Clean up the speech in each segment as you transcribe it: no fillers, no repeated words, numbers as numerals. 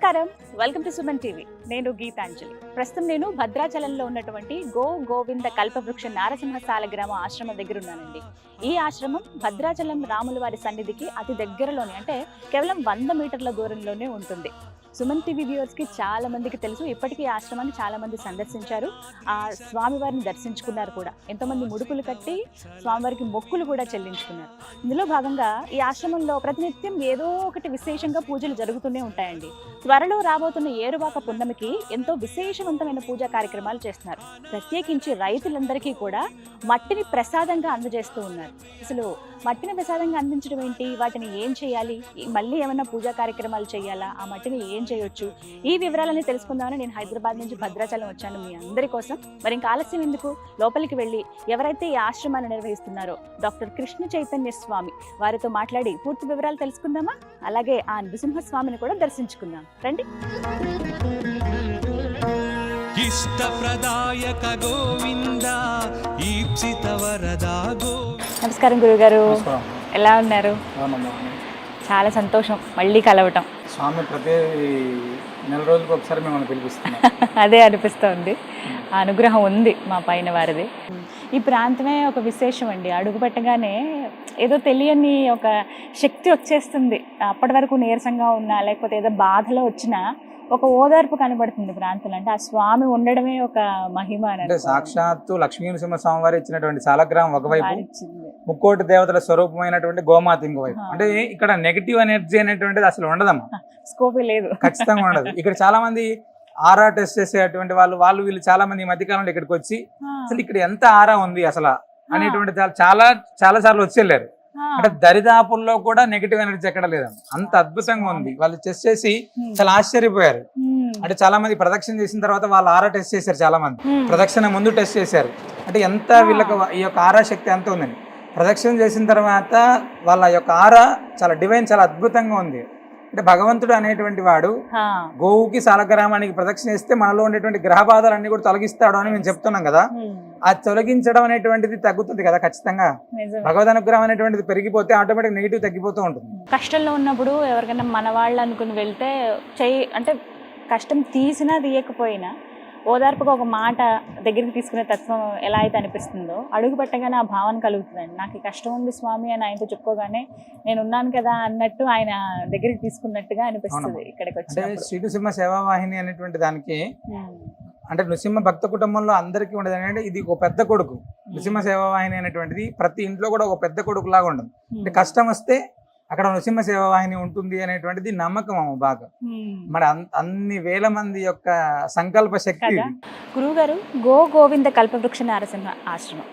నమస్కారం, welcome to Suman TV. నేను గీతాంజలి. ప్రస్తుతం నేను భద్రాచలంలో ఉన్నటువంటి గోవింద కల్పవృక్ష నారసింహ సాలగ్రామ ఆశ్రమం దగ్గర ఉన్నానండి. ఈ ఆశ్రమం భద్రాచలం రాముల వారి సన్నిధికి అతి దగ్గరలోనే, అంటే కేవలం 100 మీటర్ల దూరంలోనే ఉంటుంది. సుమన్ టీవీ వ్యూవర్స్కి చాలా మందికి తెలుసు. ఇప్పటికీ ఈ ఆశ్రమాన్ని చాలా మంది సందర్శించారు, ఆ స్వామివారిని దర్శించుకున్నారు కూడా. ఎంతోమంది ముడుపులు కట్టి స్వామివారికి మొక్కులు కూడా చెల్లించుకున్నారు. ఇందులో భాగంగా ఈ ఆశ్రమంలో ప్రతినిత్యం ఏదో ఒకటి విశేషంగా పూజలు జరుగుతూనే ఉంటాయండి. త్వరలో రాబోతున్న ఏరువాక పున్నమికి ఎంతో విశేషవంతమైన పూజా కార్యక్రమాలు చేస్తున్నారు. ప్రత్యేకించి రైతులందరికీ కూడా మట్టిని ప్రసాదంగా అందజేస్తూ ఉన్నారు. అసలు మట్టిని ప్రసాదంగా అందించడం ఏంటి, వాటిని ఏం చేయాలి, మళ్ళీ ఏమైనా పూజా కార్యక్రమాలు చేయాలా, ఆ మట్టిని ఏం చేయొచ్చు, ఈ వివరాలన్నీ తెలుసుకుందామని నేను హైదరాబాద్ నుంచి భద్రాచలం వచ్చాను మీ అందరి కోసం. మరి ఇంకా ఆలస్యం ఎందుకు, లోపలికి వెళ్ళి ఎవరైతే ఈ ఆశ్రమాన్ని నిర్వహిస్తున్నారో డాక్టర్ కృష్ణ చైతన్య స్వామి వారితో మాట్లాడి పూర్తి వివరాలు తెలుసుకుందామా? అలాగే ఆ నృసింహస్వామిని కూడా దర్శించుకుందాం, రండి. ఇష్టప్రదాయక గోవింద ఈప్సిత వరదా గోవింద. నమస్కారం గురుగారు, ఎలా ఉన్నారు? చాలా సంతోషం మళ్ళీ కలవటం. స్వామి ప్రతి నెల రోజులకు ఒకసారి మిమ్మల్ని పిలిపిస్తున్నాం. అదే అనిపిస్తుంది, ఆ అనుగ్రహం ఉంది మా పైన వారిది. ఈ ప్రాంతమే ఒక విశేషం అండి. అడుగు పెట్టగానే ఏదో తెలియని ఒక శక్తి వచ్చేస్తుంది. అప్పటి వరకు నీరసంగా ఉన్నా, లేకపోతే ఏదో బాధలో వచ్చినా ఒక ఓదార్పు కనబడుతుంది ప్రాంతంలో. అంటే ఆ స్వామి ఉండడమే ఒక మహిమ. అంటే సాక్షాత్తు లక్ష్మీ నరసింహ స్వామి వారు ఇచ్చినటువంటి సాలగ్రామం ఒకవైపు, ముక్కోటి దేవతల స్వరూపమైనటువంటి గోమాత ఇంకోవైపు. అంటే ఇక్కడ నెగిటివ్ ఎనర్జీ అనేటువంటిది అసలు ఉండదమ్మా, స్కోపే లేదు, ఖచ్చితంగా ఉండదు. ఇక్కడ చాలా మంది ఆరా టెస్ట్ చేసేటువంటి వాళ్ళు వీళ్ళు చాలా మంది ఈ మధ్యకాలంలో ఇక్కడికి వచ్చి అసలు ఇక్కడ ఎంత ఆరా ఉంది అసలు అనేటువంటి చాలా సార్లు వచ్చేళ్ళారు. అంటే దరిదాపుల్లో కూడా నెగిటివ్ ఎనర్జీ ఎక్కడ లేదన్న, అంత అద్భుతంగా ఉంది. వాళ్ళు టెస్ట్ చేసి చాలా ఆశ్చర్యపోయారు. అంటే చాలా మంది ప్రదక్షిణ చేసిన తర్వాత వాళ్ళు ఆరా టెస్ట్ చేశారు, చాలా మంది ప్రదక్షిణ ముందు టెస్ట్ చేశారు. అంటే ఎంత వీళ్ళకి ఈ యొక్క ఆరా శక్తి ఎంత ఉందని ప్రదక్షిణ చేసిన తర్వాత వాళ్ళ యొక్క ఆరా చాలా డివైన్, చాలా అద్భుతంగా ఉంది. అంటే భగవంతుడు అనేటువంటి వాడు గోవుకి సాలగ్రామానికి ప్రదక్షిణ చేస్తే మనలో ఉండేటువంటి గ్రహ బాధలన్నీ కూడా తొలగిస్తాడు అని మేము చెప్తున్నాం కదా. అది తొలగించడం అనేటువంటిది తగ్గుతుంది కదా ఖచ్చితంగా. భగవద్ అనుగ్రహం అనేటువంటిది పెరిగిపోతే ఆటోమేటిక్ నెగిటివ్ తగ్గిపోతూ ఉంటుంది. కష్టంలో ఉన్నప్పుడు ఎవరికైనా మన వాళ్ళు అనుకుని వెళ్తే అంటే కష్టం తీసినా తీయకపోయినా ఓదార్పుగా ఒక మాట దగ్గరికి తీసుకునే తత్వం ఎలా అయితే అనిపిస్తుందో, అడుగు పెట్టగానే ఆ భావన కలుగుతుందండి. నాకు ఈ కష్టం ఉంది స్వామి అని ఆయనతో చెప్పుకోగానే నేను ఉన్నాను కదా అన్నట్టు ఆయన దగ్గరికి తీసుకున్నట్టుగా అనిపిస్తుంది ఇక్కడికి వచ్చి. శ్రీ నృసింహ సేవావాహిని అనేటువంటి దానికి అంటే నృసింహ భక్త కుటుంబంలో అందరికీ ఉండదు. అంటే ఇది ఒక పెద్ద కొడుకు. నృసింహ సేవావాహిని అనేటువంటిది ప్రతి ఇంట్లో కూడా ఒక పెద్ద కొడుకు లాగా ఉండదు. అంటే కష్టం వస్తే అక్కడ నృసింహ సేవావాహిని ఉంటుంది అనేటువంటిది నమ్మకం బాగా. మరి అన్ని వేల మంది యొక్క సంకల్ప శక్తి. గురువు గారు, గోవింద కల్పవృక్ష నారసింహ ఆశ్రమం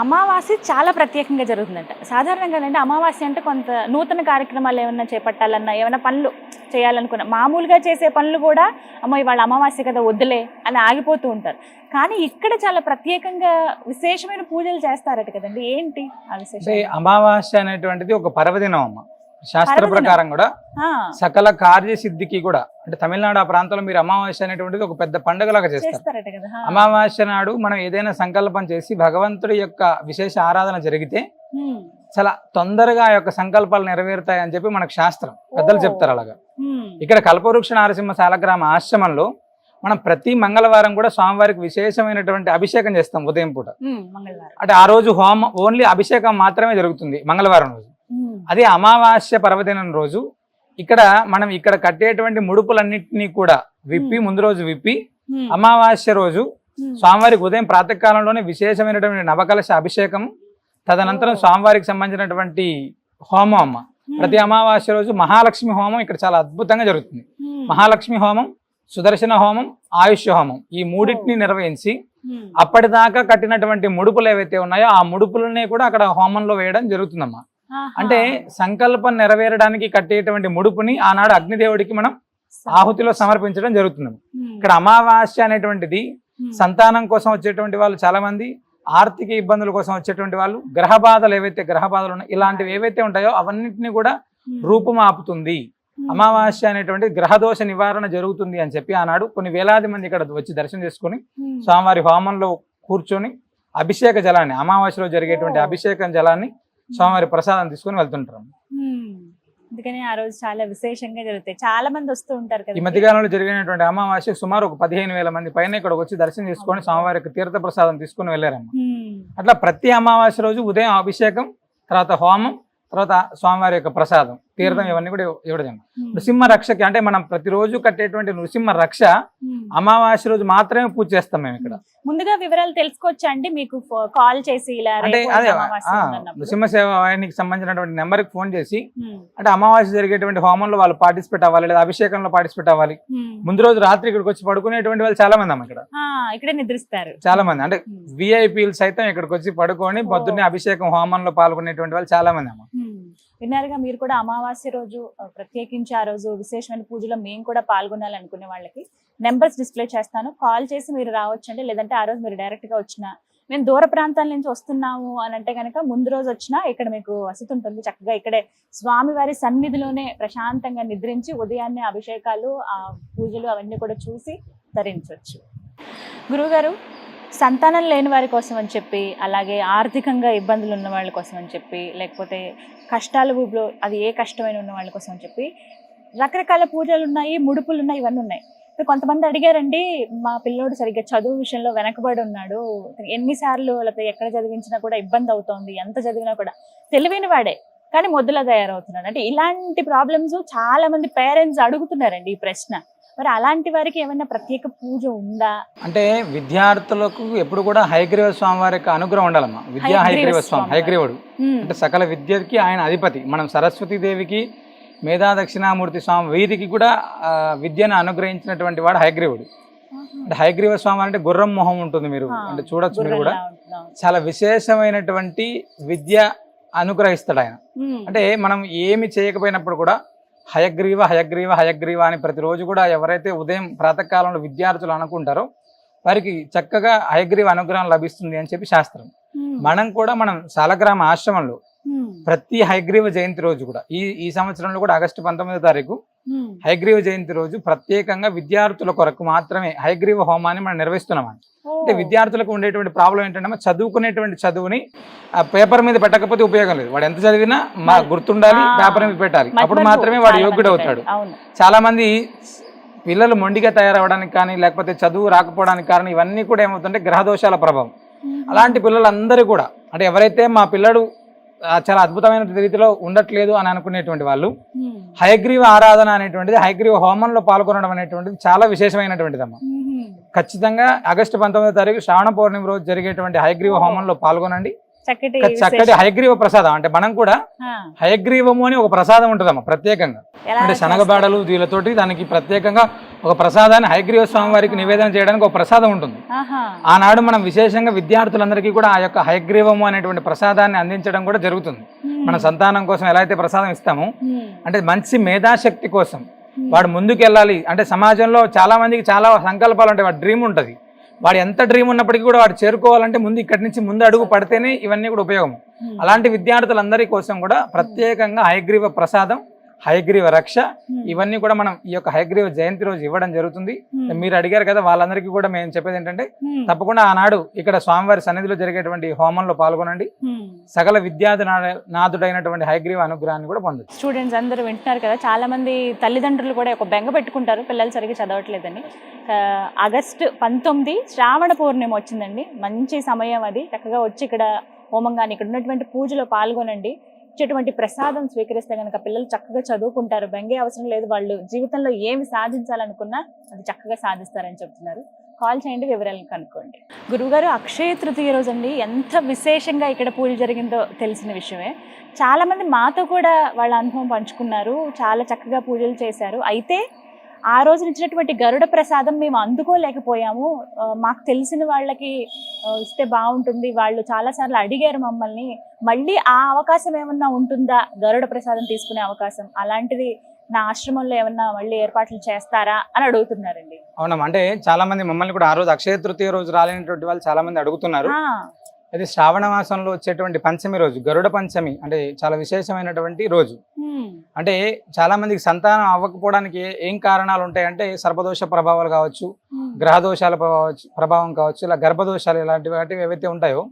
అమావాస్య చాలా ప్రత్యేకంగా జరుగుతుందంట. సాధారణంగా అంటే అమావాస్య అంటే కొంత నూతన కార్యక్రమాలు ఏమన్నా చేపట్టాలన్నా, ఏమైనా పనులు చేయాలనుకున్నా, మామూలుగా చేసే పనులు కూడా అమ్మో ఇవాళ అమావాస్య కదా వద్దులే అని ఆగిపోతూ ఉంటారు. కానీ ఇక్కడ చాలా ప్రత్యేకంగా విశేషమైన పూజలు చేస్తారట కదండి, ఏంటి ఆ విశేషం? అమావాస్య అనేటువంటిది ఒక పర్వదినం అమ్మ. శాస్త్ర ప్రకారం కూడా సకల కార్యసిద్ధికి కూడా, అంటే తమిళనాడు ఆ ప్రాంతంలో మీరు అమావాస్య అనేటువంటిది ఒక పెద్ద పండుగలాగా చేస్తారు. అమావాస్య నాడు మనం ఏదైనా సంకల్పం చేసి భగవంతుడి యొక్క విశేష ఆరాధన జరిగితే చాలా తొందరగా ఆ యొక్క సంకల్పాలు నెరవేరుతాయని చెప్పి మనకు శాస్త్రం పెద్దలు చెప్తారు. అలాగా ఇక్కడ కల్పవృక్ష నారసింహ సాలగ్రామ ఆశ్రమంలో మనం ప్రతి మంగళవారం కూడా స్వామివారికి విశేషమైనటువంటి అభిషేకం చేస్తాం ఉదయం పూట. అంటే ఆ రోజు హోమం ఓన్లీ అభిషేకం మాత్రమే జరుగుతుంది మంగళవారం రోజు. అదే అమావాస్య పర్వదినం రోజు మనం ఇక్కడ కట్టేటువంటి ముడుపులన్నింటినీ కూడా విప్పి, ముందు రోజు విప్పి అమావాస్య రోజు స్వామివారికి ఉదయం ప్రాతకాలంలోనే విశేషమైనటువంటి నవకలశ అభిషేకం, తదనంతరం స్వామివారికి సంబంధించినటువంటి హోమం అమ్మ. ప్రతి అమావాస్య రోజు మహాలక్ష్మి హోమం ఇక్కడ చాలా అద్భుతంగా జరుగుతుంది. మహాలక్ష్మి హోమం, సుదర్శన హోమం, ఆయుష్య హోమం, ఈ మూడింటిని నిర్వహించి అప్పటిదాకా కట్టినటువంటి ముడుపులు ఏవైతే ఉన్నాయో ఆ ముడుపులనే కూడా అక్కడ హోమంలో వేయడం జరుగుతుందమ్మా. అంటే సంకల్పం నెరవేరడానికి కట్టేటువంటి ముడుపుని ఆనాడు అగ్నిదేవుడికి మనం ఆహుతిలో సమర్పించడం జరుగుతుంది. ఇక్కడ అమావాస్య అనేటువంటిది సంతానం కోసం వచ్చేటువంటి వాళ్ళు చాలా మంది, ఆర్థిక ఇబ్బందుల కోసం వచ్చేటువంటి వాళ్ళు, గ్రహ బాధలు ఉన్నాయో ఇలాంటివి ఏవైతే ఉంటాయో అవన్నింటినీ కూడా రూపుమాపుతుంది. అమావాస్య అనేటువంటి గ్రహదోష నివారణ జరుగుతుంది అని చెప్పి ఆనాడు కొన్ని వేలాది మంది ఇక్కడ వచ్చి దర్శనం చేసుకుని స్వామివారి హోమంలో కూర్చొని అభిషేక జలాన్ని, అమావాస్యలో జరిగేటువంటి అభిషేకం జలాన్ని స్వామివారి ప్రసాదం తీసుకుని వెళ్తుంటారు. అందుకని ఆ రోజు చాలా విశేషంగా జరుగుతాయి. చాలా మంది వస్తూ ఉంటారు కదా. ఈ మధ్యకాలంలో జరిగినటువంటి అమావాస్య సుమారు ఒక 15,000 మంది పైన ఇక్కడికి వచ్చి దర్శనం చేసుకొని స్వామివారికి తీర్థ ప్రసాదం తీసుకుని వెళ్ళారమ్మ. అట్లా ప్రతి అమావాస్య రోజు ఉదయం అభిషేకం, తర్వాత హోమం, తర్వాత స్వామివారి యొక్క ప్రసాదం, తీర్థం ఇవన్నీ కూడా ఇవ్వడం. నృసింహ రక్షకి అంటే మనం ప్రతిరోజు కట్టేటువంటి నృసింహ రక్ష అమావాస్య రోజు మాత్రమే పూజ చేస్తాం మేము ఇక్కడ. ముందుగా వివరాలు తెలుసుకోవచ్చా అండి మీకు కాల్ చేసి ఇలా అంటే అదే నృసింహ సేవ వాహినికి సంబంధించినటువంటి నెంబర్ కి ఫోన్ చేసి అంటే అమావాస్య జరిగేటువంటి హోమంలో వాళ్ళు పార్టిసిపేట్ అవ్వాలి, లేదా అభిషేకంలో పార్టిసిపేట్ అవ్వాలి. ముందు రోజు రాత్రి ఇక్కడికి వచ్చి పడుకునేటువంటి వాళ్ళు చాలా మంది అమ్మ ఇక్కడ ఇక్కడే నిద్రిస్తారు. చాలా మంది అంటే విఐపీలు సైతం ఇక్కడికి వచ్చి పడుకొని పొద్దున్నే అభిషేకం హోమంలో పాల్గొనేటువంటి వాళ్ళు చాలా మంది అమ్మ. విన్నారుగా మీరు కూడా. అమావాస్య రోజు ప్రత్యేకించి ఆ రోజు విశేషమైన పూజలో మేము కూడా పాల్గొనాలనుకునే వాళ్ళకి నెంబర్స్ డిస్ప్లే చేస్తాను, కాల్ చేసి మీరు రావచ్చండి. లేదంటే ఆ రోజు మీరు డైరెక్ట్ గా వచ్చినా, మేము దూర ప్రాంతాల నుంచి వస్తున్నాము అని అంటే కనుక ముందు రోజు వచ్చినా ఇక్కడ మీకు వసతి ఉంటుంది. చక్కగా ఇక్కడే స్వామివారి సన్నిధిలోనే ప్రశాంతంగా నిద్రించి ఉదయాన్నే అభిషేకాలు, ఆ పూజలు అవన్నీ కూడా చూసి ధరించవచ్చు. గురువుగారు, సంతానం లేని వారి కోసం అని చెప్పి, అలాగే ఆర్థికంగా ఇబ్బందులు ఉన్న వాళ్ళ కోసం అని చెప్పి, లేకపోతే కష్టాల ఊబిలో అది ఏ కష్టమైన ఉన్న వాళ్ళ కోసం అని చెప్పి రకరకాల పూజలు ఉన్నాయి, ముడుపులు ఉన్నాయి, ఇవన్నీ ఉన్నాయి. ఇప్పుడు కొంతమంది అడిగారండి, మా పిల్లోడు సరిగ్గా చదువు విషయంలో వెనకబడి ఉన్నాడు, ఎన్నిసార్లు లేకపోతే ఎక్కడ చదివించినా కూడా ఇబ్బంది అవుతోంది, ఎంత చదివినా కూడా తెలివైన వాడే కానీ మొద్దులా తయారవుతున్నాడు అంటే ఇలాంటి ప్రాబ్లమ్స్ చాలా మంది పేరెంట్స్ అడుగుతున్నారండి ఈ ప్రశ్న. మరి అలాంటి వారికి ఏమైనా ప్రత్యేక పూజ ఉందా? అంటే విద్యార్థులకు ఎప్పుడు కూడా హయగ్రీవ స్వామి వారి యొక్క అనుగ్రహం ఉండాలమ్మా. విద్యా హయగ్రీవ స్వామి, హయగ్రీవుడు అంటే సకల విద్యకి ఆయన అధిపతి. మనం సరస్వతీదేవికి, మేధా దక్షిణామూర్తి స్వామి వీరికి కూడా విద్యను అనుగ్రహించినటువంటి వాడు హయగ్రీవుడు. అంటే హయగ్రీవ స్వామి అంటే గుర్రం మొహం ఉంటుంది, మీరు అంటే చూడొచ్చు. మీరు కూడా చాలా విశేషమైనటువంటి విద్య అనుగ్రహిస్తాడు ఆయన. అంటే మనం ఏమి చేయకపోయినప్పుడు కూడా హయగ్రీవ హయగ్రీవ హయగ్రీవ అని ప్రతిరోజు కూడా ఎవరైతే ఉదయం ప్రాతకాలంలో విద్యార్థులు అనుకుంటారో వారికి చక్కగా హయగ్రీవ అనుగ్రహం లభిస్తుంది అని చెప్పి శాస్త్రం. మనం కూడా మనం సాలగ్రామ ఆశ్రమంలో ప్రతి హయగ్రీవ జయంతి రోజు కూడా ఈ సంవత్సరంలో కూడా ఆగస్టు 19వ తారీఖు హయగ్రీవ జయంతి రోజు ప్రత్యేకంగా విద్యార్థుల కొరకు మాత్రమే హయగ్రీవ హోమాన్ని మనం నిర్వహిస్తున్నాం. అంటే విద్యార్థులకు ఉండేటువంటి ప్రాబ్లం ఏంటంటే చదువుకునేటువంటి చదువుని పేపర్ మీద పెట్టకపోతే ఉపయోగం లేదు. వాడు ఎంత చదివినా మా గుర్తుండాలి, పేపర్ మీద పెట్టాలి, అప్పుడు మాత్రమే వాడు యోగ్యుడు అవుతాడు. చాలా మంది పిల్లలు మొండిగా తయారవడానికి కానీ లేకపోతే చదువు రాకపోవడానికి కారణం ఇవన్నీ కూడా ఏమవుతుంటే గ్రహదోషాల ప్రభావం. అలాంటి పిల్లలందరూ కూడా అంటే ఎవరైతే మా పిల్లడు చాలా అద్భుతమైన రీతిలో ఉండట్లేదు అని అనుకునేటువంటి వాళ్ళు హయగ్రీవ ఆరాధన అనేటువంటిది, హయగ్రీవ హోమంలో పాల్గొనడం అనేటువంటిది చాలా విశేషమైనటువంటిది అమ్మ. ఖచ్చితంగా ఆగస్టు 19వ తారీఖు శ్రావణ పౌర్ణమి రోజు జరిగేటువంటి హయగ్రీవ హోమంలో పాల్గొనండి. చక్కటి హయగ్రీవ ప్రసాదం అంటే మనం కూడా హయగ్రీవము అని ఒక ప్రసాదం ఉంటుందమ్మా ప్రత్యేకంగా. అంటే శనగబాడలు వీళ్ళతోటి దానికి ప్రత్యేకంగా ఒక ప్రసాదాన్ని హయగ్రీవ స్వామి వారికి నివేదన చేయడానికి ఒక ప్రసాదం ఉంటుంది. ఆనాడు మనం విశేషంగా విద్యార్థులందరికీ కూడా ఆ యొక్క హయగ్రీవము అనేటువంటి ప్రసాదాన్ని అందించడం కూడా జరుగుతుంది. మన సంతానం కోసం ఎలా అయితే ప్రసాదం ఇస్తామో అంటే మంచి మేధాశక్తి కోసం వాడు ముందుకు వెళ్ళాలి అంటే సమాజంలో చాలా మందికి చాలా సంకల్పాలు ఉంటాయి, వాడి డ్రీమ్ ఉంటుంది. వాడు ఎంత డ్రీమ్ ఉన్నప్పటికీ కూడా వాడు చేరుకోవాలంటే ముందు ఇక్కడి నుంచి ముందు అడుగు పడితేనే ఇవన్నీ కూడా ఉపయోగం. అలాంటి విద్యార్థులందరి కోసం కూడా ప్రత్యేకంగా హయగ్రీవ ప్రసాదం, హయగ్రీవ రక్ష ఇవన్నీ కూడా మనం ఈ యొక్క హయగ్రీవ జయంతి రోజు ఇవ్వడం జరుగుతుంది. మీరు అడిగారు కదా, వాళ్ళందరికీ కూడా మేము చెప్పేది ఏంటంటే తప్పకుండా ఆనాడు ఇక్కడ స్వామివారి సన్నిధిలో జరిగేటువంటి హోమంలో పాల్గొనండి. సకల విద్యార్థి నాథుడైనటువంటి హయగ్రీవ అనుగ్రహాన్ని కూడా పొందొచ్చు. స్టూడెంట్స్ అందరూ వింటున్నారు కదా, చాలా మంది తల్లిదండ్రులు కూడా ఒక బెంగ పెట్టుకుంటారు పిల్లలు సరిగ్గా చదవట్లేదని. ఆగస్టు 19 శ్రావణ పౌర్ణమి వచ్చిందండి, మంచి సమయం అది. చక్కగా వచ్చి ఇక్కడ హోమం కానీ ఇక్కడ ఉన్నటువంటి పూజలో పాల్గొనండి. ఇచ్చేటువంటి ప్రసాదం స్వీకరిస్తే కనుక పిల్లలు చక్కగా చదువుకుంటారు, బెంగే అవసరం లేదు. వాళ్ళు జీవితంలో ఏమి సాధించాలనుకున్నా అది చక్కగా సాధిస్తారని చెప్తున్నారు. కాల్ చేయండి, వివరాలను కనుక్కోండి. గురువుగారు, అక్షయ తృతీయ రోజు అండి ఎంత విశేషంగా ఇక్కడ పూజ జరిగిందో తెలిసిన విషయమే. చాలా మంది మాతో కూడా వాళ్ళ అనుభవం పంచుకున్నారు, చాలా చక్కగా పూజలు చేశారు. అయితే ఆ రోజు ఇచ్చినటువంటి గరుడ ప్రసాదం మేము అందుకోలేకపోయాము, మాకు తెలిసిన వాళ్ళకి ఇస్తే బాగుంటుంది, వాళ్ళు చాలాసార్లు అడిగారు మమ్మల్ని, మళ్ళీ ఆ అవకాశం ఏమన్నా ఉంటుందా, గరుడ ప్రసాదం తీసుకునే అవకాశం, అలాంటిది నా ఆశ్రమంలో ఏమన్నా మళ్ళీ ఏర్పాట్లు చేస్తారా అని అడుగుతున్నారండి. అవునమ్మా, అంటే చాలా మంది మమ్మల్ని కూడా ఆ రోజు అక్షయ తృతీయ రోజు రాలేనటువంటి వాళ్ళు చాలా మంది అడుగుతున్నారు. అది శ్రావణ మాసంలో వచ్చేటువంటి పంచమి రోజు, గరుడ పంచమి అంటే చాలా విశేషమైనటువంటి రోజు. అంటే చాలా మందికి సంతానం అవ్వకపోవడానికి ఏం కారణాలు ఉంటాయంటే సర్పదోష ప్రభావాలు కావచ్చు, గ్రహదోషాల ప్రభావం కావచ్చు, ఇలా గర్భదోషాలు ఇలాంటివి ఏవైతే ఉంటాయో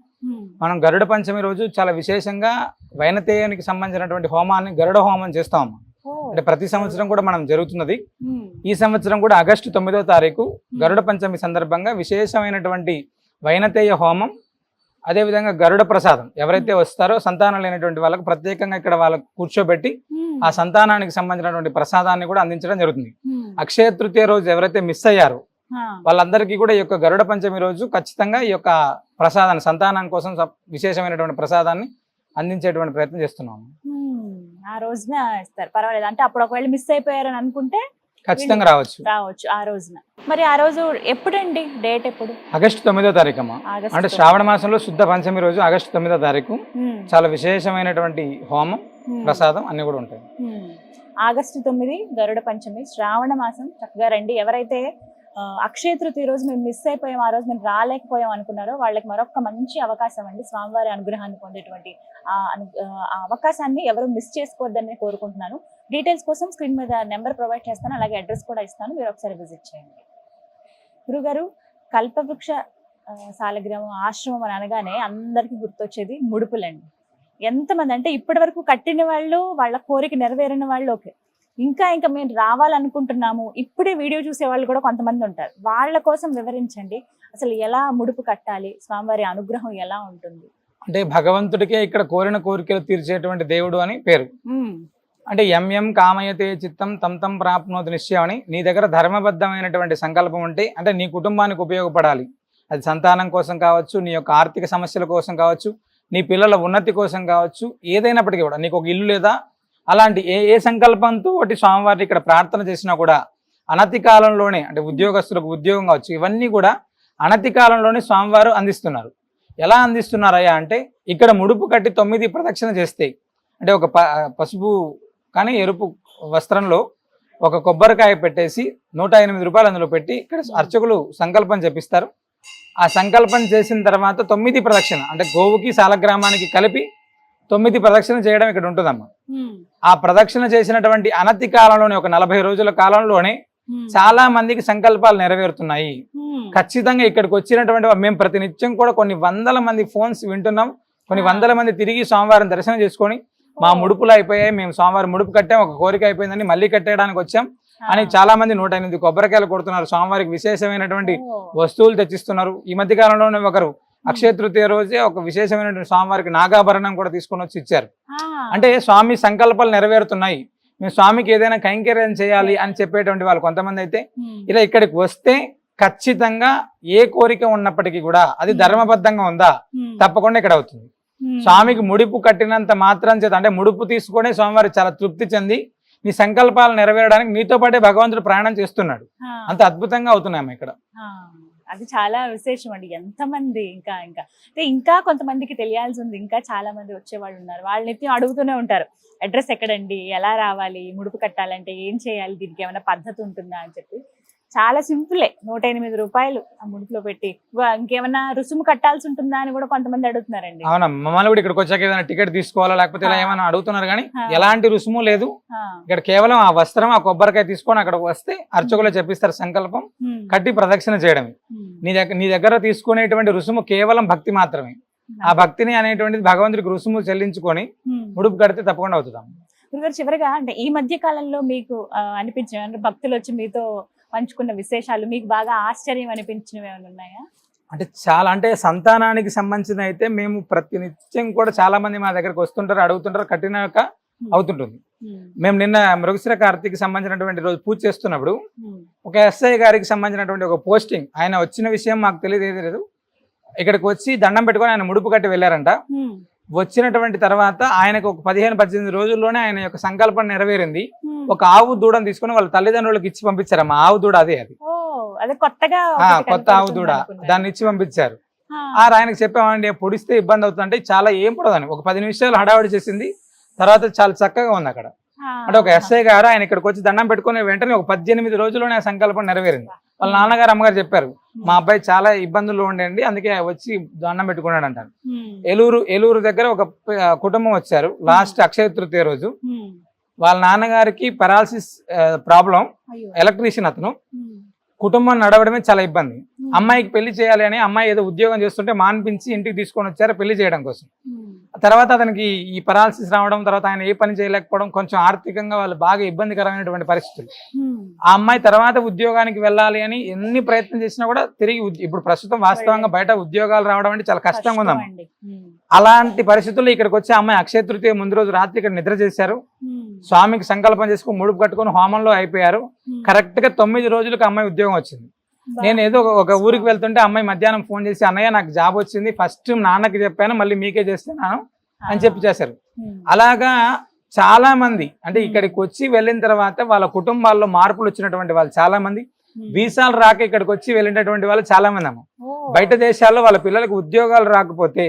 మనం గరుడ పంచమి రోజు చాలా విశేషంగా వైనతేయునికి సంబంధించినటువంటి హోమాన్ని గరుడ హోమం చేస్తాము. అంటే ప్రతి సంవత్సరం కూడా మనం జరుగుతున్నది. ఈ సంవత్సరం కూడా ఆగస్టు 9వ తారీఖు గరుడ పంచమి సందర్భంగా విశేషమైనటువంటి వైనతేయ హోమం, అదేవిధంగా గరుడ ప్రసాదం ఎవరైతే వస్తారో సంతానం లేనటువంటి వాళ్ళకు ప్రత్యేకంగా ఇక్కడ వాళ్ళకు కూర్చోబెట్టి ఆ సంతానానికి సంబంధించినటువంటి ప్రసాదాన్ని కూడా అందించడం జరుగుతుంది. అక్షయ తృతీయ రోజు ఎవరైతే మిస్ అయ్యారో వాళ్ళందరికీ కూడా ఈ యొక్క గరుడ పంచమి రోజు ఖచ్చితంగా ఈ యొక్క ప్రసాదాన్ని, సంతానం కోసం విశేషమైనటువంటి ప్రసాదాన్ని అందించేటువంటి ప్రయత్నం చేస్తున్నాము. ఆ రోజున ఇస్తారు, పర్వాలేదు. అంటే అప్పుడు ఒకవేళ మిస్ అయిపోయారని అనుకుంటే ఖచ్చితంగా రావచ్చు ఆ రోజున. మరి ఆ రోజు ఎప్పుడండి, డేట్ ఎప్పుడు? ఆగస్టు 9వ తారీఖు అమ్మా. అంటే శ్రావణ మాసంలో శుద్ధ పంచమి రోజు ఆగస్టు 9వ తారీఖు చాలా విశేషమైనటువంటి హోమం, ప్రసాదం అన్ని కూడా ఉంటాయి. ఆగస్టు 9 గరుడ పంచమి, శ్రావణ మాసం. చక్కగా రండి. ఎవరైతే అక్షయ తృతీయ రోజు మేము మిస్ అయిపోయాం, ఆ రోజు మేము రాలేకపోయాం అనుకున్నారో వాళ్ళకి మరొక మంచి అవకాశం అండి, స్వామివారి అనుగ్రహాన్ని పొందేటువంటి ఆ అవకాశాన్ని ఎవరు మిస్ చేసుకోవద్దని కోరుకుంటున్నాను. డీటెయిల్స్ కోసం స్క్రీన్ మీద నెంబర్ ప్రొవైడ్ చేస్తాను, అలాగే అడ్రస్ కూడా ఇస్తాను, మీరు ఒకసారి విజిట్ చేయండి. గురుగారు, కల్పవృక్ష సాలగ్రామం ఆశ్రమం అని అనగానే అందరికీ గుర్తొచ్చేది ముడుపులండి. ఎంతమంది అంటే ఇప్పటి వరకు కట్టిన వాళ్ళు, వాళ్ళ కోరిక నెరవేరిన వాళ్ళు ఓకే, ఇంకా మేము రావాలనుకుంటున్నాము, ఇప్పుడే వీడియో చూసే వాళ్ళు కూడా కొంతమంది ఉంటారు. వాళ్ళ కోసం వివరించండి, అసలు ఎలా ముడుపు కట్టాలి, స్వామివారి అనుగ్రహం ఎలా ఉంటుంది? అంటే భగవంతుడికే ఇక్కడ కోరిన కోరికలు తీర్చేటువంటి దేవుడు అని పేరు. అంటే ఎం కామయతే చిత్తం తం ప్రాప్నోతి నిశ్చయం అని. నీ దగ్గర ధర్మబద్ధమైనటువంటి సంకల్పం ఉంటే, అంటే నీ కుటుంబానికి ఉపయోగపడాలి, అది సంతానం కోసం కావచ్చు, నీ యొక్క ఆర్థిక సమస్యల కోసం కావచ్చు, నీ పిల్లల ఉన్నతి కోసం కావచ్చు, ఏదైనప్పటికీ కూడా నీకు ఒక ఇల్లు లేదా అలాంటి ఏ సంకల్పంతో ఒకటి స్వామివారిని ఇక్కడ ప్రార్థన చేసినా కూడా అనతి కాలంలోనే, అంటే ఉద్యోగస్తులకు ఉద్యోగం కావచ్చు, ఇవన్నీ కూడా అనతి కాలంలోనే స్వామివారు అందిస్తున్నారు. ఎలా అందిస్తున్నారయ్యా అంటే, ఇక్కడ ముడుపు కట్టి 9 ప్రదక్షిణ చేస్తే, అంటే ఒక పసుపు కానీ ఎరుపు వస్త్రంలో ఒక కొబ్బరికాయ పెట్టేసి 108 రూపాయలు అందులో పెట్టి ఇక్కడ అర్చకులు సంకల్పం చెప్పిస్తారు. ఆ సంకల్పం చేసిన తర్వాత 9 ప్రదక్షిణ, అంటే గోవుకి సాలగ్రామానికి కలిపి 9 ప్రదక్షిణ చేయడం ఇక్కడ ఉంటుందమ్మా. ఆ ప్రదక్షిణ చేసినటువంటి అనతి కాలంలోనే, ఒక 40 రోజుల కాలంలోనే చాలా మందికి సంకల్పాలు నెరవేరుతున్నాయి. ఖచ్చితంగా ఇక్కడికి వచ్చినటువంటి మేము ప్రతినిత్యం కూడా కొన్ని వందల మంది ఫోన్స్ వింటున్నాం, కొన్ని వందల మంది తిరిగి స్వామివారిని దర్శనం చేసుకొని మా ముడుపులు అయిపోయాయి, మేము స్వామివారి ముడుపు కట్టాం, ఒక కోరిక అయిపోయిందని మళ్ళీ కట్టేయడానికి వచ్చాం అని చాలా మంది 108 కొబ్బరికాయలు కొడుతున్నారు, స్వామివారికి విశేషమైనటువంటి వస్తువులు తెచ్చిస్తున్నారు. ఈ మధ్య కాలంలోనే ఒకరు అక్షయ తృతీయ రోజే ఒక విశేషమైనటువంటి స్వామివారికి నాగాభరణం కూడా తీసుకొని వచ్చి ఇచ్చారు. అంటే స్వామి సంకల్పాలు నెరవేరుతున్నాయి, మేము స్వామికి ఏదైనా కైంకర్యం చేయాలి అని చెప్పేటువంటి వాళ్ళు కొంతమంది అయితే ఇలా ఇక్కడికి వస్తే ఖచ్చితంగా ఏ కోరిక ఉన్నప్పటికీ కూడా అది ధర్మబద్ధంగా ఉందా తప్పకుండా ఇక్కడ అవుతుంది. స్వామికి ముడుపు కట్టినంత మాత్రం చేత, అంటే ముడుపు తీసుకొని స్వామివారి చాలా తృప్తి చెంది నీ సంకల్పాలు నెరవేరడానికి నీతో పాటే భగవంతుడు ప్రయాణం చేస్తున్నాడు. అంత అద్భుతంగా అవుతున్నాయి ఇక్కడ. అది చాలా విశేషం అండి. ఎంతమంది ఇంకా కొంతమందికి తెలియాల్సి ఉంది, ఇంకా చాలా మంది వచ్చేవాళ్ళు ఉన్నారు. వాళ్ళని అడుగుతూనే ఉంటారు, అడ్రస్ ఎక్కడండి, ఎలా రావాలి, ముడుపు కట్టాలంటే ఏం చేయాలి, దీనికి ఏమైనా పద్ధతి ఉంటుందా అని చెప్పి. చాలా సింపులే, 108 రూపాయలు ఆ ముడుపులో పెట్టి. ఇంకేమైనా రుసుము కట్టాల్సి ఉంటుందా అని కూడా కొంతమంది అడుగుతున్నారండి. అవునా, మమ్మల్ని కూడా ఇక్కడికి వచ్చాక ఏదైనా టికెట్ తీసుకోవాలా లేకపోతే ఇలా ఏమైనా అడుగుతున్నారు, కానీ ఎలాంటి రుసుము లేదు. ఇక్కడ కేవలం ఆ వస్త్రం, ఆ కొబ్బరికాయ తీసుకొని అక్కడ వస్తే అర్చకులు చెప్పిస్తారు సంకల్పం, కట్టి ప్రదక్షిణ చేయడమే. నీ దగ్గర తీసుకునేటువంటి రుసుము కేవలం భక్తి మాత్రమే. ఆ భక్తిని అనేటువంటిది భగవంతుడికి రుసుము చెల్లించుకొని ముడుపు కడితే తప్పకుండా అవుతాం. గురుగారు, చివరిగా అంటే ఈ మధ్య కాలంలో మీకు అనిపించిన, అంటే భక్తులు వచ్చి మీతో పంచుకున్న విశేషాలు, మీకు బాగా ఆశ్చర్యం అనిపించినవి ఏమైనా ఉన్నాయా? అంటే చాలా, అంటే సంతానానికి సంబంధించిన అయితే మేము ప్రతినిత్యం కూడా చాలా మంది మా దగ్గరకు వస్తుంటారు, అడుగుతుంటారు, కట్టినాక అవుతుంటుంది. మేము నిన్న మృగశిర కార్తీకి సంబంధించినటువంటి రోజు పూజ చేస్తున్నప్పుడు ఒక ఎస్ఐ గారికి సంబంధించినటువంటి ఒక పోస్టింగ్, ఆయన వచ్చిన విషయం మాకు తెలియదు. ఇక్కడికి వచ్చి దండం పెట్టుకొని ఆయన ముడుపు కట్టి వెళ్ళారంట. వచ్చినటువంటి తర్వాత ఆయనకు ఒక 15-18 రోజుల్లోనే ఆయన యొక్క సంకల్పం నెరవేరింది. ఒక ఆవు దూడను తీసుకుని వాళ్ళ తల్లిదండ్రులకు ఇచ్చి పంపించారు. మా ఆవు దూడ అది కొత్త ఆవు దూడ, దాన్ని ఇచ్చి పంపించారు. ఆయనకు చెప్పామండి, పొడిస్తే ఇబ్బంది అవుతుందంటే చాలా ఏం పడదని ఒక 10 నిమిషాలు హడావుడి చేసింది. తర్వాత చాలా చక్కగా ఉంది అక్కడ. అంటే ఒక ఎస్ఐ గారు ఆయన ఇక్కడికి వచ్చి దండం పెట్టుకుని వెంటనే ఒక 18 రోజుల్లోనే ఆ సంకల్పం నెరవేరింది. వాళ్ళ నాన్నగారు అమ్మగారు చెప్పారు, మా అబ్బాయి చాలా ఇబ్బందుల్లో ఉండండి, అందుకే వచ్చి దండం పెట్టుకున్నాడు అంటారు. ఏలూరు దగ్గర ఒక కుటుంబం వచ్చారు లాస్ట్ అక్షయ తృతీయ రోజు. వాళ్ళ నాన్నగారికి పెరాలసిస్ ప్రాబ్లం, ఎలక్ట్రీషియన్ అతను. కుటుంబం నడవడమే చాలా ఇబ్బంది. అమ్మాయికి పెళ్లి చేయాలి అని అమ్మాయి ఏదో ఉద్యోగం చేస్తుంటే మాన్పించి ఇంటికి తీసుకొని వచ్చారు పెళ్లి చేయడం కోసం. తర్వాత అతనికి ఈ పెరాలసిస్ రావడం, తర్వాత ఆయన ఏ పని చేయలేకపోవడం, కొంచెం ఆర్థికంగా వాళ్ళు బాగా ఇబ్బందికరమైనటువంటి పరిస్థితులు. ఆ అమ్మాయి తర్వాత ఉద్యోగానికి వెళ్ళాలి అని ఎన్ని ప్రయత్నం చేసినా కూడా తిరిగి ఇప్పుడు ప్రస్తుతం వాస్తవంగా బయట ఉద్యోగాలు రావడం అంటే చాలా కష్టంగా ఉందమ్మా. అలాంటి పరిస్థితుల్లో ఇక్కడికి వచ్చి అమ్మాయి అక్షయ తృతీయ ముందు రోజు రాత్రి ఇక్కడ నిద్ర చేశారు, స్వామికి సంకల్పం చేసుకుని ముడుపు కట్టుకుని హోమంలో అయిపోయారు. కరెక్ట్ గా 9 రోజులకు అమ్మాయి ఉద్యోగం వచ్చింది. నేను ఏదో ఒక ఊరికి వెళ్తుంటే అమ్మాయి మధ్యాహ్నం ఫోన్ చేసి, అన్నయ్య నాకు జాబ్ వచ్చింది, ఫస్ట్ నాన్నకి చెప్పాను, మళ్ళీ మీకే చేస్తున్నాను అని చెప్పి చేశారు. అలాగా చాలా మంది అంటే ఇక్కడికి వచ్చి వెళ్ళిన తర్వాత వాళ్ళ కుటుంబాల్లో మార్పులు వచ్చినటువంటి వాళ్ళు చాలా మంది, వీసాలు రాక ఇక్కడికి వచ్చి వెళ్ళినటువంటి వాళ్ళు చాలా మంది అమ్మ. బయట దేశాల్లో వాళ్ళ పిల్లలకు ఉద్యోగాలు రాకపోతే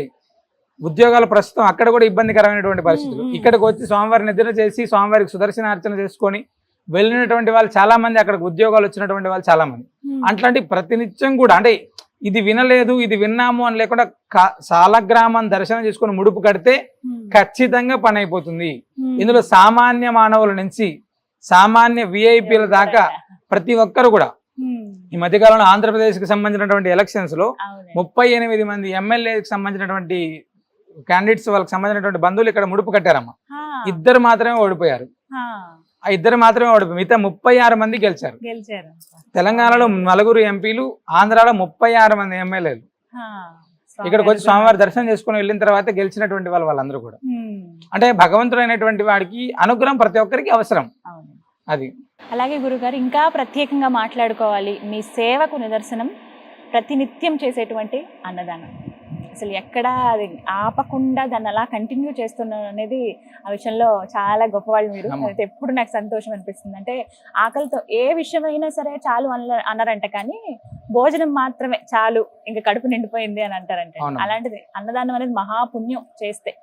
ఉద్యోగాలు ప్రస్తుతం అక్కడ కూడా ఇబ్బందికరమైనటువంటి పరిస్థితులు, ఇక్కడికి వచ్చి స్వామివారి నిద్ర చేసి స్వామివారికి సుదర్శనార్చన చేసుకొని వెళ్ళినటువంటి వాళ్ళు చాలా మంది, అక్కడికి ఉద్యోగాలు వచ్చినటువంటి వాళ్ళు చాలా మంది. అట్లాంటి ప్రతినిత్యం కూడా అంటే ఇది వినలేదు ఇది విన్నాము అని లేకుండా సాలగ్రామం దర్శనం చేసుకుని ముడుపు కడితే ఖచ్చితంగా పని అయిపోతుంది. ఇందులో సామాన్య మానవుల నుంచి సామాన్య విఐపీల దాకా ప్రతి ఒక్కరు కూడా ఈ మధ్యకాలంలో ఆంధ్రప్రదేశ్ కి సంబంధించినటువంటి ఎలక్షన్స్ లో 38 మంది ఎమ్మెల్యేకి సంబంధించినటువంటి క్యాండిడేట్స్ వాళ్ళకి సంబంధించినటువంటి బంధువులు ఇక్కడ ముడుపు కట్టారమ్మా. 2 మాత్రమే ఓడిపోయారు. ఆ 2 మాత్రమే ఓడిపోయి మిగతా 36 మంది గెలిచారు. తెలంగాణలో 4 ఎంపీలు, ఆంధ్రాలో 36 మంది ఎమ్మెల్యేలు ఇక్కడికి వచ్చి స్వామివారి దర్శనం చేసుకుని వెళ్ళిన తర్వాత గెలిచినటువంటి వాళ్ళందరూ కూడా. అంటే భగవంతుడైనటువంటి వాడికి అనుగ్రహం ప్రతి ఒక్కరికి అవసరం. అది అలాగే గురుగారు ఇంకా ప్రత్యేకంగా మాట్లాడుకోవాలి, మీ సేవకు నిదర్శనం ప్రతినిత్యం చేసేటువంటి అన్నదానం. అసలు ఎక్కడా అది ఆపకుండా దాన్ని అలా కంటిన్యూ చేస్తున్నారు అనేది ఆ విషయంలో చాలా గొప్పవాళ్ళు మీరు. ఎప్పుడు నాకు సంతోషం అనిపిస్తుంది. అంటే ఆకలితో ఏ విషయమైనా సరే చాలు అన్నారంట, కానీ భోజనం మాత్రమే చాలు ఇంకా కడుపు నిండిపోయింది అని అంటారంటే. అలాంటిది అన్నదానం అనేది మహాపుణ్యం చేస్తే.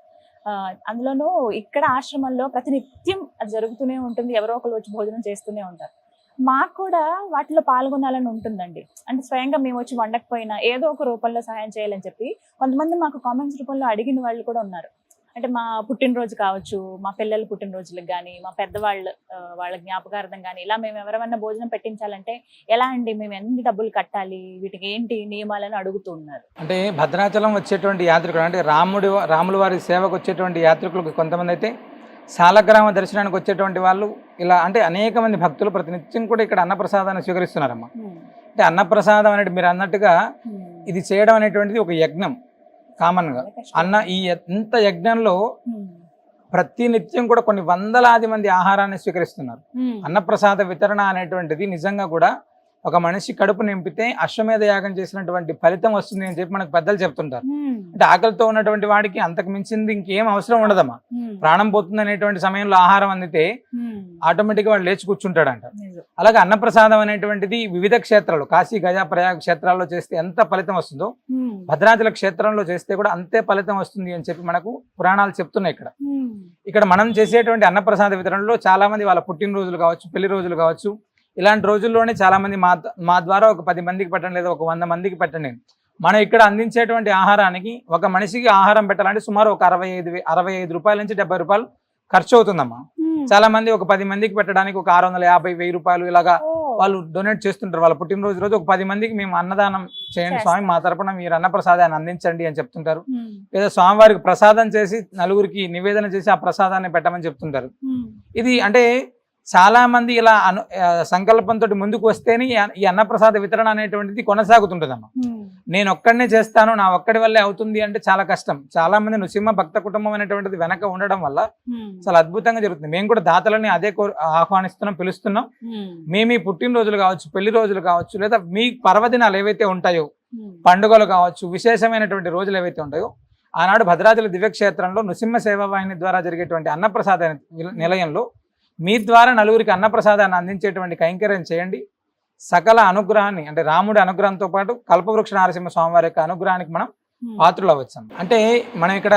అందులోనూ ఇక్కడ ఆశ్రమంలో ప్రతినిత్యం అది జరుగుతూనే ఉంటుంది, ఎవరో ఒకరు వచ్చి భోజనం చేస్తూనే ఉంటారు. మాకు కూడా వాటిలో పాల్గొనాలని ఉంటుందండి. అంటే స్వయంగా మేము వచ్చి వండకపోయినా ఏదో ఒక రూపంలో సహాయం చేయాలని చెప్పి కొంతమంది మాకు కామెంట్స్ రూపంలో అడిగిన వాళ్ళు కూడా ఉన్నారు. అంటే మా పుట్టినరోజు కావచ్చు, మా పిల్లల పుట్టినరోజులకు కానీ, మా పెద్దవాళ్ళు వాళ్ళ జ్ఞాపకార్థం కానీ, ఇలా మేము ఎవరైనా భోజనం పెట్టించాలంటే ఎలా అండి, మేము ఎన్ని డబ్బులు కట్టాలి, వీటికి ఏంటి నియమాలని అడుగుతూ ఉన్నారు. అంటే భద్రాచలం వచ్చేటువంటి యాత్రికులు అంటే రాముల వారి సేవకు వచ్చేటువంటి యాత్రికులకు కొంతమంది అయితే సాలగ్రామ దర్శనానికి వచ్చేటువంటి వాళ్ళు ఇలా అంటే అనేక మంది భక్తులు ప్రతినిత్యం కూడా ఇక్కడ అన్నప్రసాదాన్ని స్వీకరిస్తున్నారమ్మా. అంటే అన్నప్రసాదం అనేది మీరు అన్నట్టుగా ఇది చేయడం అనేటువంటిది ఒక యజ్ఞం. కామన్ గా ఈ ఎంత యజ్ఞంలో ప్రతినిత్యం కూడా కొన్ని వందలాది మంది ఆహారాన్ని స్వీకరిస్తున్నారు. అన్నప్రసాద వితరణ అనేటువంటిది నిజంగా కూడా ఒక మనిషి కడుపు నింపితే అశ్వమేధ యాగం చేసినటువంటి ఫలితం వస్తుంది అని చెప్పి మనకు పెద్దలు చెప్తుంటారు. అంటే ఆకలితో ఉన్నటువంటి వాడికి అంతకు మించింది ఇంకేం అవసరం ఉండదమ్మా. ప్రాణం పోతుంది అనేటువంటి సమయంలో ఆహారం అందితే ఆటోమేటిక్ గా వాడు లేచి కూర్చుంటాడంట. అలాగే అన్నప్రసాదం అనేటువంటిది వివిధ క్షేత్రాలు, కాశీ గజా ప్రయాగ క్షేత్రాల్లో చేస్తే ఎంత ఫలితం వస్తుందో భద్రాచల క్షేత్రంలో చేస్తే కూడా అంతే ఫలితం వస్తుంది అని చెప్పి మనకు పురాణాలు చెప్తున్నాయి. ఇక్కడ మనం చేసేటువంటి అన్నప్రసాద వితరణలో చాలా మంది వాళ్ళ పుట్టినరోజులు కావచ్చు, పెళ్లి రోజులు కావచ్చు, ఇలాంటి రోజుల్లోనే చాలా మంది మా ద్వారా ఒక 10 మందికి పెట్టండి, లేదా ఒక 100 మందికి పెట్టండి. మనం ఇక్కడ అందించేటువంటి ఆహారానికి ఒక మనిషికి ఆహారం పెట్టాలంటే సుమారు ఒక 65 రూపాయల నుంచి 70 రూపాయలు ఖర్చు అవుతుందమ్మా. చాలా మంది ఒక 10 మందికి పెట్టడానికి ఒక 650-1000 రూపాయలు ఇలాగా వాళ్ళు డొనేట్ చేస్తుంటారు. వాళ్ళ పుట్టినరోజు రోజు ఒక 10 మందికి మేము అన్నదానం చేయండి స్వామి, మా తరపున మీరు అన్నప్రసాదాన్ని అందించండి అని చెప్తుంటారు. లేదా స్వామివారికి ప్రసాదం చేసి నలుగురికి నివేదన చేసి ఆ ప్రసాదాన్ని పెట్టమని చెప్తుంటారు. ఇది అంటే చాలా మంది ఇలా సంకల్పంతో ముందుకు వస్తేనే ఈ అన్నప్రసాద వితరణ అనేటువంటిది కొనసాగుతుంటుందమ్మా. నేను ఒక్కడనే చేస్తాను, నా ఒక్కడి వల్లే అవుతుంది అంటే చాలా కష్టం. చాలా మంది నృసింహ భక్త కుటుంబం అనేటువంటిది వెనక ఉండడం వల్ల చాలా అద్భుతంగా జరుగుతుంది. మేము కూడా దాతలని అదే ఆహ్వానిస్తున్నాం, పిలుస్తున్నాం. మేము ఈ పుట్టినరోజులు కావచ్చు, పెళ్లి రోజులు కావచ్చు, లేదా మీ పర్వదినాలు ఏవైతే ఉంటాయో, పండుగలు కావచ్చు, విశేషమైనటువంటి రోజులు ఏవైతే ఉంటాయో, ఆనాడు భద్రాచల దివ్యక్షేత్రంలో నృసింహ సేవా వాహిని ద్వారా జరిగేటువంటి అన్నప్రసాద నిలయంలో మీ ద్వారా నలుగురికి అన్నప్రసాదాన్ని అందించేటువంటి కైంకర్యం చేయండి. సకల అనుగ్రహాన్ని అంటే రాముడి అనుగ్రహంతో పాటు కల్పవృక్ష నారసింహ స్వామివారి యొక్క అనుగ్రహానికి మనం పాత్రలు అవ్వచ్చు. అంటే మనం ఇక్కడ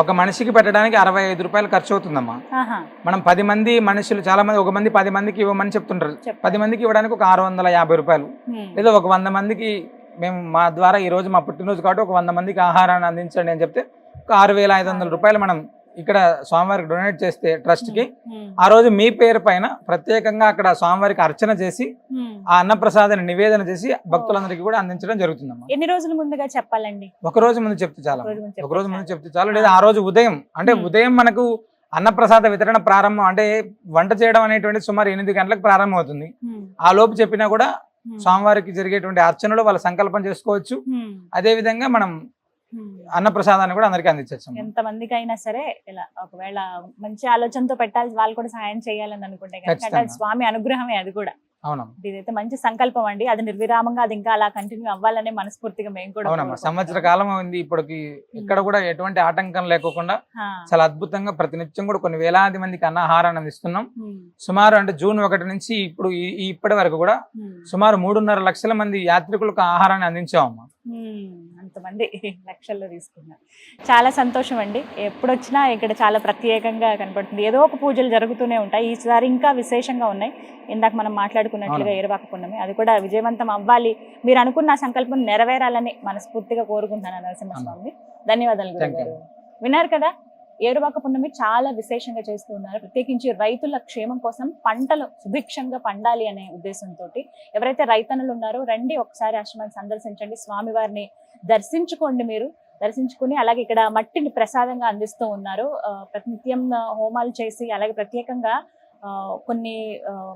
ఒక మనిషికి పెట్టడానికి 65 రూపాయలు ఖర్చు అవుతుందమ్మా. మనం 10 మంది మనుషులు, చాలా మంది ఒక మంది 10 మందికి ఇవ్వమని చెప్తుంటారు. 10 మందికి ఇవ్వడానికి ఒక 650 రూపాయలు, లేదా ఒక 100 మందికి మేము మా ద్వారా ఈ రోజు మా పుట్టినరోజు కాబట్టి ఒక 100 మందికి ఆహారాన్ని అందించండి అని చెప్తే ఒక 6500 రూపాయలు మనం ఇక్కడ స్వామివారికి డొనేట్ చేస్తే ట్రస్ట్ కి ఆ రోజు మీ పేరు పైన ప్రత్యేకంగా అక్కడ స్వామివారికి అర్చన చేసి ఆ అన్నప్రసాదాన్ని నివేదన చేసి భక్తులందరికీ కూడా అందించడం జరుగుతుందమ్మా. ఎన్ని రోజుల ముందుగా చెప్పాలండి? ఒక రోజు ముందు చెప్తే చాలా, ఒక రోజు ముందు చెప్తే చాలు. లేదా ఆ రోజు ఉదయం, అంటే ఉదయం మనకు అన్నప్రసాద వితరణ ప్రారంభం, అంటే వంట చేయడం అనేటువంటి సుమారు 8 గంటలకు ప్రారంభం అవుతుంది. ఆ లోపు చెప్పినా కూడా స్వామివారికి జరిగేటువంటి అర్చనలో వాళ్ళ సంకల్పం చేసుకోవచ్చు. అదే విధంగా మనం అన్నప్రసాదాన్ని కూడా అందరికీ అందించవచ్చు. ఎంత మందికి అయినా సరే ఇలా ఒకవేళ మంచి ఆలోచనతో పెట్టాలి, వాళ్ళు కూడా సహాయం చేయాలని అనుకుంటే కనుక స్వామి అనుగ్రహమే అది కూడా. అవునమ్మా, ఇదైతే మంచి సంకల్పం అండి. అది నిర్విరామంగా అది ఇంకా అలా కంటిన్యూ అవ్వాలనే మనస్ఫూర్తిగా మేము కూడా. అవునమ్మా, సంవత్సర కాలం అయింది ఇప్పటికి, ఇక్కడ కూడా ఎటువంటి ఆటంకం లేకుండా చాలా అద్భుతంగా ప్రతినిత్యం కూడా కొన్ని వేలాది మందికి అన్నాహారాన్ని అందిస్తున్నాం. సుమారు అంటే జూన్ 1 నుంచి ఇప్పుడు ఇప్పటి వరకు కూడా సుమారు 3.5 లక్షల మంది యాత్రికులకు ఆహారాన్ని అందించామమ్మా. అంతమంది లక్షల్లో తీసుకున్నారు. చాలా సంతోషం అండి. ఎప్పుడొచ్చినా ఇక్కడ చాలా ప్రత్యేకంగా కనపడుతుంది. ఏదో ఒక పూజలు జరుగుతూనే ఉంటాయి. ఈసారి ఇంకా విశేషంగా ఉన్నాయి. ఇందాక మనం మాట్లాడుకున్నట్లుగా ఏరువాక పున్నమి, అది కూడా విజయవంతం అవ్వాలి. మీరు అనుకున్న సంకల్పం నెరవేరాలని మనస్ఫూర్తిగా కోరుకుంటున్నాను నరసింహస్వామి. ధన్యవాదాలు గురుగారు. విన్నారు కదా, ఏరువాక పున్నమి చాలా విశేషంగా చేస్తూ ఉన్నారు. ప్రత్యేకించి రైతుల క్షేమం కోసం పంటలు సుభిక్షంగా పండాలి అనే ఉద్దేశంతో ఎవరైతే రైతన్నులు ఉన్నారో రండి, ఒకసారి ఆశ్రమాన్ని సందర్శించండి, స్వామివారిని దర్శించుకోండి. మీరు దర్శించుకుని అలాగే ఇక్కడ మట్టిని ప్రసాదంగా అందిస్తూ ఉన్నారు. ప్రతినిత్యం హోమాలు చేసి అలాగే ప్రత్యేకంగా కొన్ని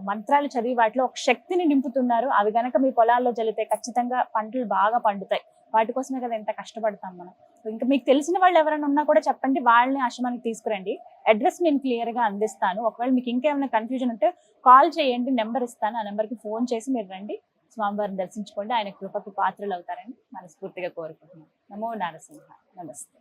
మంత్రాలు చదివి వాటిలో ఒక శక్తిని నింపుతున్నారు. అవి గనక మీ పొలాల్లో జల్లితే ఖచ్చితంగా పంటలు బాగా పండుతాయి. వాటి కోసమే కదా ఎంత కష్టపడతాం మనం. ఇంకా మీకు తెలిసిన వాళ్ళు ఎవరైనా ఉన్నా కూడా చెప్పండి, వాళ్ళని ఆశ్రమానికి తీసుకురండి. అడ్రస్ నేను క్లియర్ గా అందిస్తాను. ఒకవేళ మీకు ఇంకేమైనా కన్ఫ్యూజన్ ఉంటే కాల్ చేయండి, నెంబర్ ఇస్తాను. ఆ నెంబర్కి ఫోన్ చేసి మీరు రండి, స్వామివారిని దర్శించుకోండి. ఆయన కృపకు పాత్రలు అవుతారని మనస్ఫూర్తిగా కోరుకుంటున్నాను. నమో నారసింహ. నమస్తే.